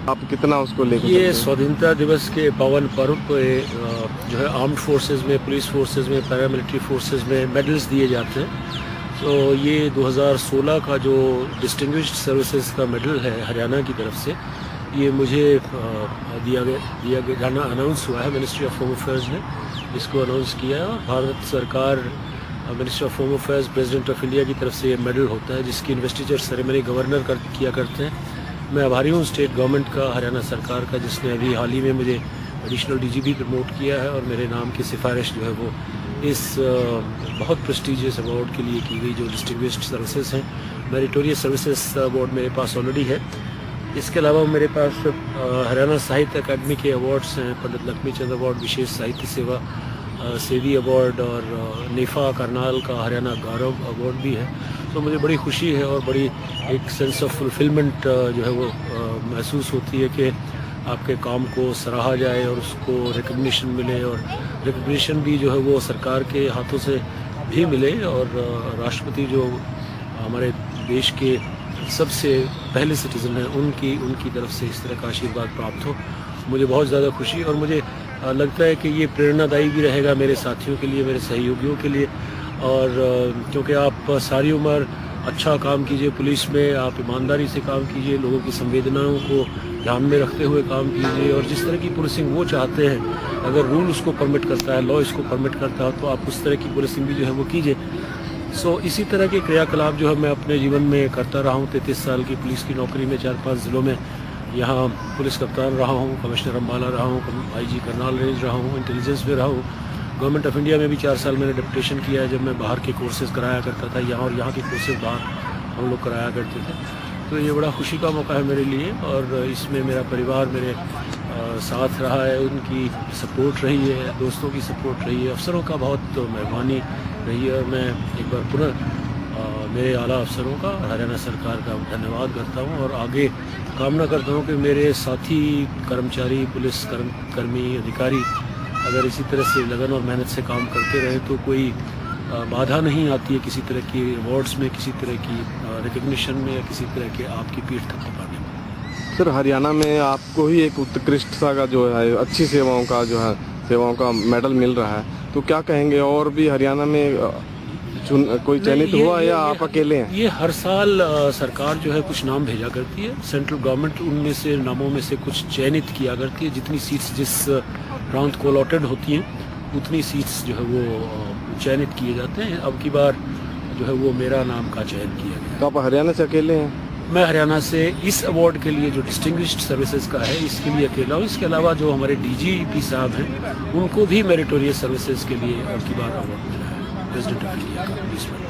आप कितना उसको लेकर ये स्वाधीनता दिवस के पावन पर्व पे जो है आर्म्ड फोर्सेस में, पुलिस फोर्सेस में, पैरामिलिट्री फोर्सेस में मेडल्स दिए जाते हैं। तो ये 2016 का जो डिस्टिंग्विश्ड सर्विसेज का मेडल है हरियाणा की तरफ से, ये मुझे दिया गया अनाउंस हुआ है। मिनिस्ट्री ऑफ होम अफेयर्स ने इसको अनाउंस किया है और भारत सरकार, ministry of home affairs, president of India की तरफ से ये मेडल होता है, जिसकी इन्वेस्टिचर सेरेमनी गवर्नर किया करते हैं। मैं आभारी हूँ स्टेट गवर्नमेंट का, हरियाणा सरकार का, जिसने अभी हाल ही में मुझे एडिशनल डीजीपी प्रमोट किया है और मेरे नाम की सिफारिश जो है वो इस बहुत प्रेस्टिजियस अवार्ड के लिए की गई, जो डिस्टिंग्विश्ड सर्विसेज हैं। मेरिटोरियस सर्विसेज अवार्ड मेरे पास ऑलरेडी है। इसके अलावा मेरे पास हरियाणा साहित्य अकादमी के अवार्ड्स हैं, पंडित लक्ष्मी चंद अवार्ड, विशेष साहित्य सेवा, सेवी अवार्ड और नेफा करनाल का हरियाणा गौरव अवार्ड भी है। तो मुझे बड़ी खुशी है और बड़ी एक सेंस ऑफ फुलफिलमेंट जो है वो महसूस होती है कि आपके काम को सराहा जाए और उसको रिकग्निशन मिले, और रिकग्निशन भी जो है वो सरकार के हाथों से भी मिले, और राष्ट्रपति जो हमारे देश के सबसे पहले सिटीज़न हैं उनकी तरफ से इस तरह का आशीर्वाद प्राप्त हो। मुझे बहुत ज़्यादा खुशी, और मुझे लगता है कि ये प्रेरणादायी भी रहेगा मेरे साथियों के लिए, मेरे सहयोगियों के लिए। और क्योंकि आप सारी उम्र अच्छा काम कीजिए पुलिस में, आप ईमानदारी से काम कीजिए, लोगों की संवेदनाओं को ध्यान में रखते हुए काम कीजिए, और जिस तरह की पुलिसिंग वो चाहते हैं, अगर रूल उसको परमिट करता है, लॉ इसको परमिट करता है, तो आप उस तरह की पुलिसिंग भी जो है वो कीजिए। सो इसी तरह के क्रियाकलाप जो है मैं अपने जीवन में करता रहा हूँ। 33 साल की पुलिस की नौकरी में 4-5 ज़िलों में यहाँ पुलिस कप्तान रहा हूँ, कमिश्नर अम्बाला रहा हूँ, IG करनाल रेंज रहा हूँ, इंटेलिजेंस में रहा हूँ। गवर्नमेंट ऑफ इंडिया में भी 4 साल मैंने डिप्यूटेशन किया है, जब मैं बाहर के कोर्सेज़ कराया करता था यहाँ, और यहाँ के कोर्सेज़ बाहर हम लोग कराया करते थे। तो ये बड़ा खुशी का मौका है मेरे लिए, और इसमें मेरा परिवार मेरे साथ रहा है, उनकी सपोर्ट रही है, दोस्तों की सपोर्ट रही है, अफसरों का बहुत मेहरबानी रही है। और मैं एक बार पुनः मेरे आला अफसरों का, हरियाणा सरकार का धन्यवाद करता हूँ, और आगे कामना करता हूँ कि मेरे साथी कर्मचारी, पुलिस कर्मी, अधिकारी अगर इसी तरह से लगन और मेहनत से काम करते रहे तो कोई बाधा नहीं आती है किसी तरह की अवार्ड्स में, किसी तरह की रिकग्निशन में, या किसी तरह के आपकी पीठ थपथपाने में। सर, हरियाणा में आपको ही एक उत्कृष्टता का जो है, अच्छी सेवाओं का मेडल मिल रहा है, तो क्या कहेंगे? और भी हरियाणा में कोई चयनित हुआ या आप अकेले हैं? ये हर साल सरकार जो है कुछ नाम भेजा करती है, सेंट्रल गवर्नमेंट उनमें से नामों में से कुछ चयनित किया करती है। जितनी सीट्स जिस प्रांत को अलॉटेड होती हैं उतनी सीट्स जो है वो चयनित किए जाते हैं। अब की बार जो है वो मेरा नाम का चयन किया गया। तो आप हरियाणा से अकेले हैं? मैं हरियाणा से इस अवार्ड के लिए, जो डिस्टिंग्विश्ड सर्विसेज का है, इसके लिए अकेला हूँ। इसके अलावा जो हमारे DGP साहब हैं, उनको भी मेरिटोरियस सर्विसेज के लिए अब की बार अवार्ड मिला है प्रेसिडेंट ऑफ इंडिया का पुलिस में।